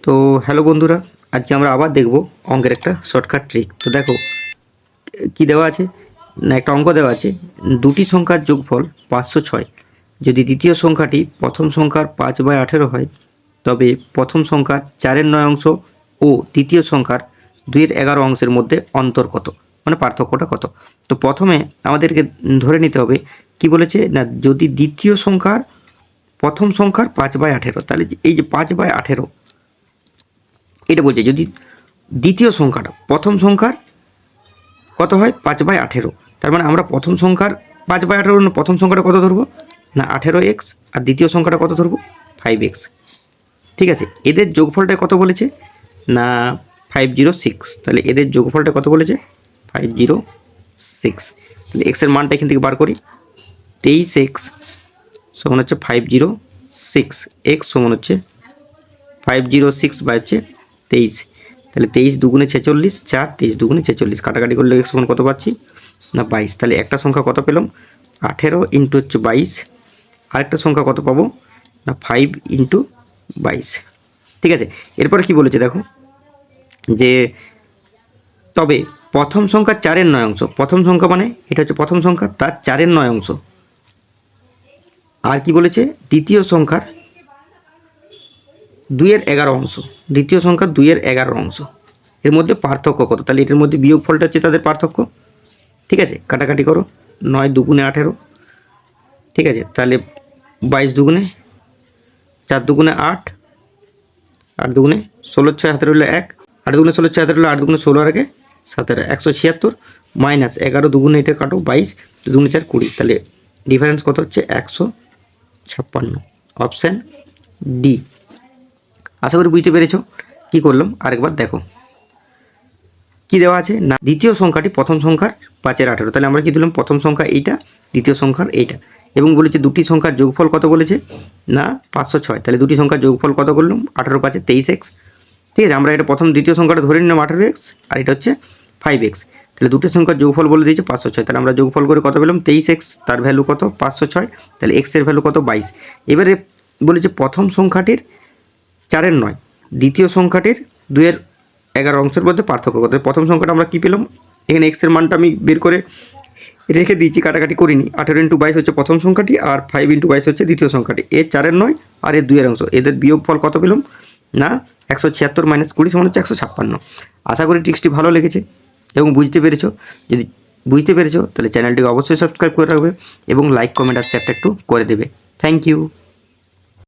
তো হ্যালো বন্ধুরা, আজকে আমরা আবার দেখব অঙ্কের একটা শর্টকাট ট্রিক। তো দেখো কি দেওয়া আছে না, একটা অঙ্ক দেওয়া আছে, দুটি সংখ্যার যোগফল 506। যদি দ্বিতীয় সংখ্যাটি প্রথম সংখ্যার 5/18 হয়, তবে প্রথম সংখ্যার 4/9 অংশ ও দ্বিতীয় সংখ্যার 2/11 অংশের মধ্যে অন্তর কত, মানে পার্থক্যটা কত। তো প্রথমে আমাদেরকে ধরে নিতে হবে কি বলেছে না, যদি দ্বিতীয় সংখ্যার প্রথম সংখ্যার 5/18, তাহলে এই যে 5/18 এটা বলছে, যদি দ্বিতীয় সংখ্যাটা প্রথম সংখ্যার কত হয় 5/18, তার মানে আমরা প্রথম সংখ্যার 5/18 প্রথম সংখ্যাটা কত ধরবো না 18x, আর দ্বিতীয় সংখ্যাটা কত ধরবো 5x। ঠিক আছে, এদের যোগফলটা কত বলেছে না 506, তাহলে এদের যোগফলটা কত বলেছে 506। তাহলে এক্সের মানটা এখান থেকে বার করি, 23x সমান হচ্ছে 506, এক্স সমান হচ্ছে 506 23। তাহলে 23 দুগুণে 46, 4 23 দুগুণে 46, কাটাকাটি করলে এক্স সমান কত পাচ্ছি না 22। তাহলে একটা সংখ্যা কত পেলাম 18 ইন্টু হচ্ছে 22, আরেকটা সংখ্যা কত পাবো না 5 ইন্টু 22। ঠিক আছে, এরপরে কি বলেছে দেখো, যে তবে প্রথম সংখ্যার 4/9 অংশ, প্রথম সংখ্যা মানে এটা হচ্ছে প্রথম সংখ্যা, তার 4/9 অংশ, আর কি বলেছে দ্বিতীয় সংখ্যার 2/11 অংশ, দ্বিতীয় সংখ্যার 2/11 অংশ এর মধ্যে পার্থক্য কত। তাহলে এটার মধ্যে বিয়োগ ফলটা হচ্ছে তাদের পার্থক্য। ঠিক আছে, কাটাকাটি করো, 9 দুগুণে 18, ঠিক আছে, তাহলে 22 দুগুণে 4 দুগুণে 8, 8 দুগুণে 16, 6 হাতে রইল 1, 8 দুগুণে 16, 6 হাতে রইল 8 দুগুণে 16 আর আগে 17, 176 মাইনাস 11 দুগুণে এটা কাটো 22, দুগুণে 4 20, তাহলে ডিফারেন্স কত হচ্ছে 156। Option D. আশা করি বুঝতে পেরেছো কি করলাম। আরেকবার দেখো কি দেওয়া আছে না, দ্বিতীয় সংখ্যাটি প্রথম সংখ্যার 5/18, তাহলে আমরা কি দিলাম প্রথম সংখ্যা এইটা, দ্বিতীয় সংখ্যার এইটা, এবং বলেছে দুটি সংখ্যার যোগফল কত বলেছে না 506। তাহলে দুটি সংখ্যার যোগফল কত করলাম 18 5 23x। ঠিক আছে, আমরা এটা প্রথম দ্বিতীয় সংখ্যাটা ধরে নিলাম 18x, আর এটা হচ্ছে 5x। তাহলে দুটি সংখ্যার যোগফল বলে দিয়েছে 506, তাহলে আমরা যোগফল করে কত পেলাম 23x, তার ভ্যালু কত 506, তাহলে x এর ভ্যালু কত 22। এবারে বলেছে প্রথম সংখ্যাটির 4/9, দ্বিতীয় সংখ্যাটির 2/11 অংশের মধ্যে পার্থক্য কত। প্রথম সংখ্যাটা আমরা কী পেলাম, এখানে এক্সের মানটা আমি বের করে রেখে দিয়েছি, কাটাকাটি করিনি। 18 ইন্টু 22 হচ্ছে প্রথম সংখ্যাটি, আর 5 ইন্টু 22 হচ্ছে দ্বিতীয় সংখ্যাটি। এর 4/9 আর এর 2 অংশ, এদের বিয়োগ ফল কত পেলাম না 176 মাইনাস 20 সমান হচ্ছে 156। আশা করি ট্রিক্সটি ভালো লেগেছে এবং বুঝতে পেরেছো। যদি বুঝতে পেরেছো তাহলে চ্যানেলটিকে অবশ্যই সাবস্ক্রাইব করে রাখবে এবং লাইক কমেন্ট আর শেয়ারটা একটু করে দেবে। Thank you.